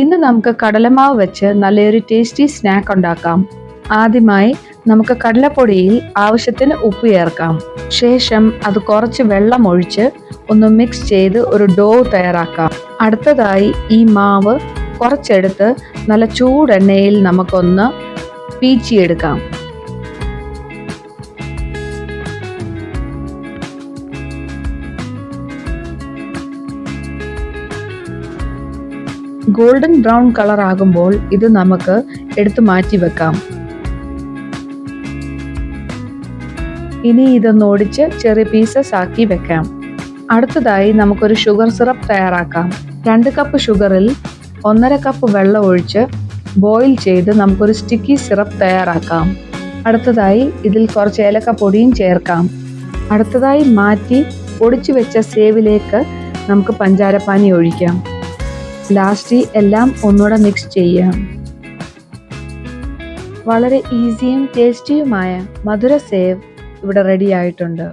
ഇന്ന് നമുക്ക് കടലമാവ് വെച്ച് നല്ലൊരു ടേസ്റ്റി സ്നാക്ക് ഉണ്ടാക്കാം. ആദ്യമായി നമുക്ക് കടലപ്പൊടിയിൽ ആവശ്യത്തിന് ഉപ്പ് ചേർക്കാം. ശേഷം അത് കുറച്ച് വെള്ളം ഒഴിച്ച് ഒന്ന് മിക്സ് ചെയ്ത് ഒരു ഡോ തയ്യാറാക്കാം. അടുത്തതായി ഈ മാവ് കുറച്ചെടുത്ത് നല്ല ചൂടെണ്ണയിൽ നമുക്കൊന്ന് പീച്ചിയെടുക്കാം. ഗോൾഡൻ ബ്രൗൺ കളർ ആകുമ്പോൾ ഇത് നമുക്ക് എടുത്തു മാറ്റി വെക്കാം. ഇനി ഇതൊന്ന് ഒടിച്ച് ചെറിയ പീസസ് ആക്കി വെക്കാം. അടുത്തതായി നമുക്കൊരു ഷുഗർ സിറപ്പ് തയ്യാറാക്കാം. 2 കപ്പ് ഷുഗറിൽ 1.5 കപ്പ് വെള്ളം ഒഴിച്ച് ബോയിൽ ചെയ്ത് നമുക്കൊരു സ്റ്റിക്കി സിറപ്പ് തയ്യാറാക്കാം. അടുത്തതായി ഇതിൽ കുറച്ച് ഏലക്കപ്പൊടിയും ചേർക്കാം. അടുത്തതായി മാറ്റി പൊടിച്ചു വെച്ച സേവിലേക്ക് നമുക്ക് പഞ്ചാരപ്പാനി ഒഴിക്കാം. ലാസ്റ്റ് എല്ലാം ഒന്നുകൂടെ മിക്സ് ചെയ്യാം. വളരെ ഈസിയും ടേസ്റ്റിയുമായ മധുര സേവ് ഇവിടെ റെഡി ആയിട്ടുണ്ട്.